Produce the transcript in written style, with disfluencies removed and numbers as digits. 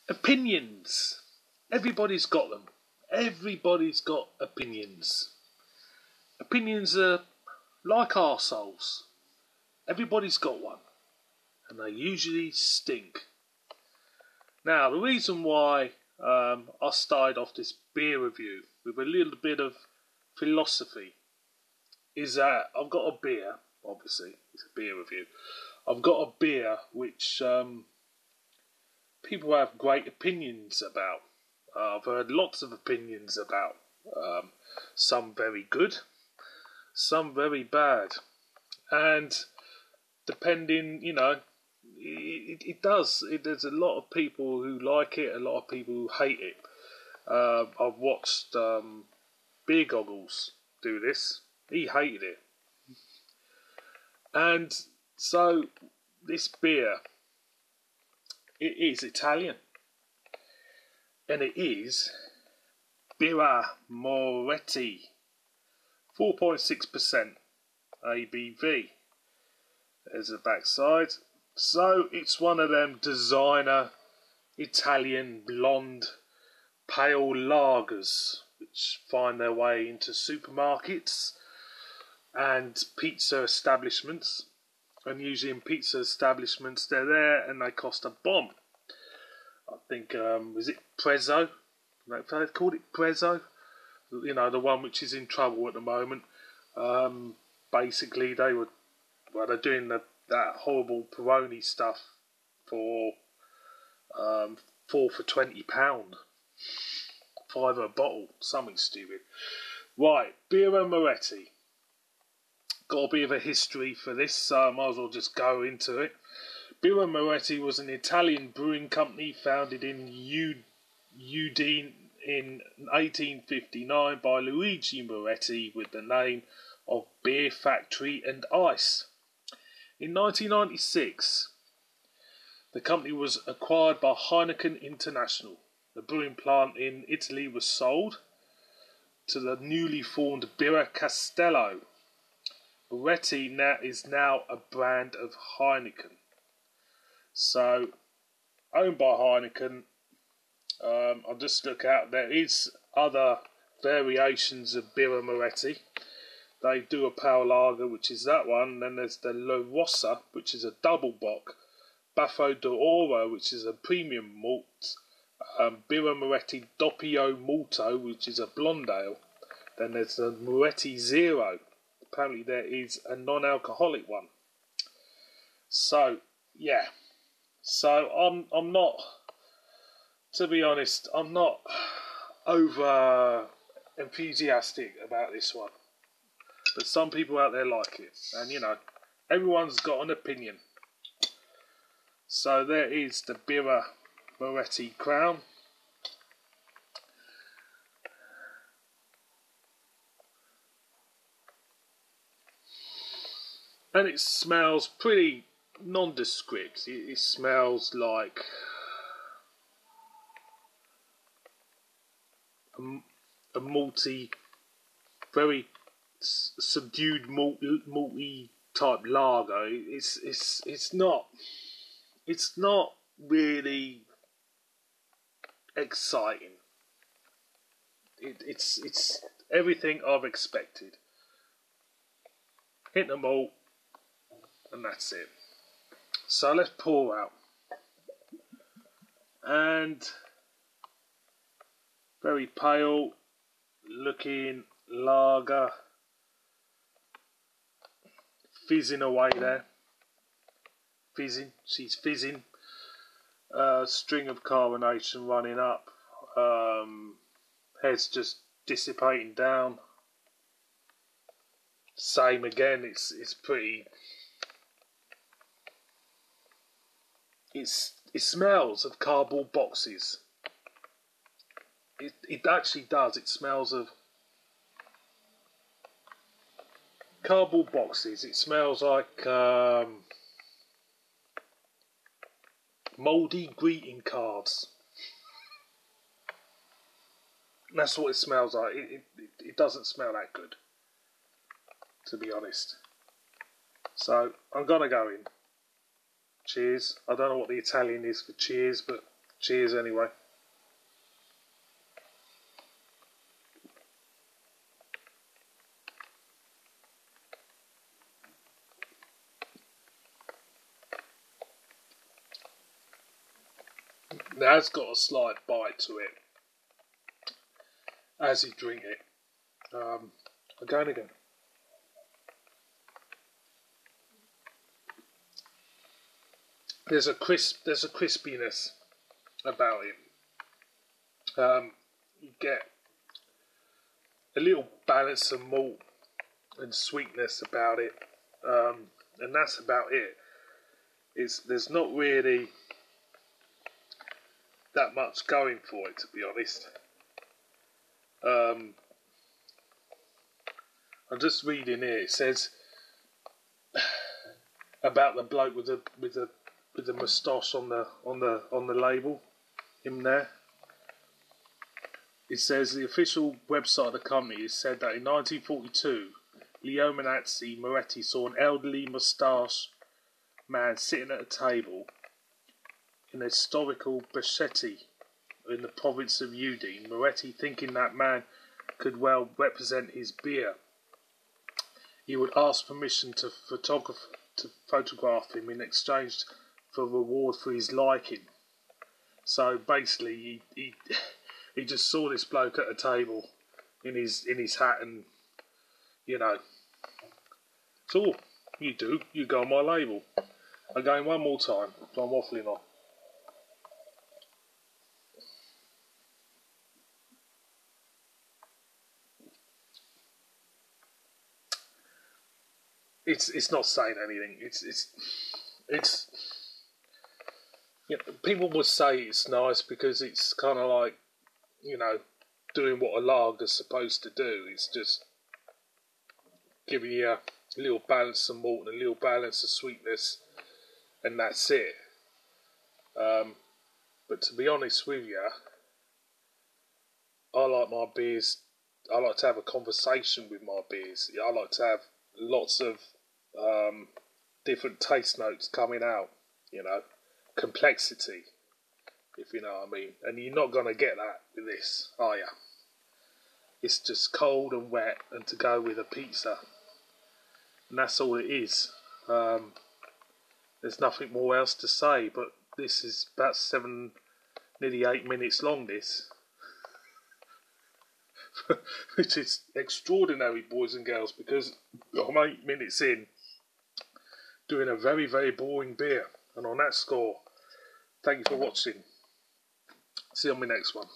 Opinions. Everybody's got them. Everybody's got opinions. Opinions are like arseholes. Everybody's got one. And they usually stink. Now, the reason why I started off this beer review with a little bit of philosophy is that I've got a beer, obviously, it's a beer review. I've got a beer which people have great opinions about. I've heard lots of opinions about. Some very good, some very bad. And depending, there's a lot of people who like it, a lot of people who hate it. I've watched Beer Goggles do this. He hated it. And so this beer, it is Italian. And it is Birra Moretti. 4.6% ABV. There's the backside. So it's one of them designer Italian blonde pale lagers which find their way into supermarkets and pizza establishments. And usually in pizza establishments they're there and they cost a bomb. I think, was it Prezzo? They called it Prezzo? The one which is in trouble at the moment. Basically they're doing that horrible Peroni stuff for 4 for £20. £5 a bottle, something stupid. Right, Birra Moretti. Got a bit of a history for this, so I might as well just go into it. Birra Moretti was an Italian brewing company founded in Udine in 1859 by Luigi Moretti with the name of Beer Factory and Ice. In 1996, the company was acquired by Heineken International. The brewing plant in Italy was sold to the newly formed Birra Castello. Moretti is now a brand of Heineken. So, owned by Heineken. I'll just look out. There is other variations of Birra Moretti. They do a pale lager, which is that one. Then there's the La Rossa, which is a double bock. Baffo d'Oro, which is a premium malt. Birra Moretti Doppio Malto, which is a blonde ale. Then there's the Moretti Zero. Apparently there is a non-alcoholic one. So, yeah. So I'm not, to be honest, I'm not over enthusiastic about this one. But some people out there like it. And, everyone's got an opinion. So there is the Birra Moretti Crown. And it smells pretty nondescript. It smells like a malty, very subdued malty type lager. It's not really exciting. It's everything I've expected. Hit the malt, and that's it. So let's pour out. And very pale looking lager. Fizzing away there. Fizzing. She's fizzing. String of carbonation running up. Head's just dissipating down. Same again. It's pretty. It smells of cardboard boxes. It actually does. It smells of cardboard boxes. It smells like mouldy greeting cards. That's what it smells like. It doesn't smell that good, to be honest. So I'm gonna go in. Cheers. I don't know what the Italian is for cheers, but Cheers anyway. Now it's got a slight bite to it as you drink it. Again. There's a crispiness about it. You get a little balance of malt and sweetness about it, and that's about it. There's not really that much going for it, to be honest. I'm just reading here. It says about the bloke with the moustache on the label. Him there. It says the official website of the company has said that in 1942, Leo Moretti saw an elderly moustache man sitting at a table in a historical Birra in the province of Udine. Moretti, thinking that man could well represent his beer, he would ask permission to photograph him in exchange for reward for his liking. So basically, he just saw this bloke at a table in his hat, and so you go on my label. Again, one more time, so I'm waffling on. It's not saying anything. It's people would say it's nice because it's kind of like doing what a lager's supposed to do. It's just giving you a little balance of malt and a little balance of sweetness, and that's it. But to be honest with you, I like my beers. I like to have a conversation with my beers. I like to have lots of different taste notes coming out. Complexity, if you know what I mean. And you're not gonna get that with this, are you? It's just cold and wet, and to go with a pizza, and that's all it is. There's nothing more else to say, but this is about 7, nearly 8 minutes long, this. Which is extraordinary, boys and girls, because I'm 8 minutes in doing a very, very boring beer. And on that score, thank you for watching. See you on my next one.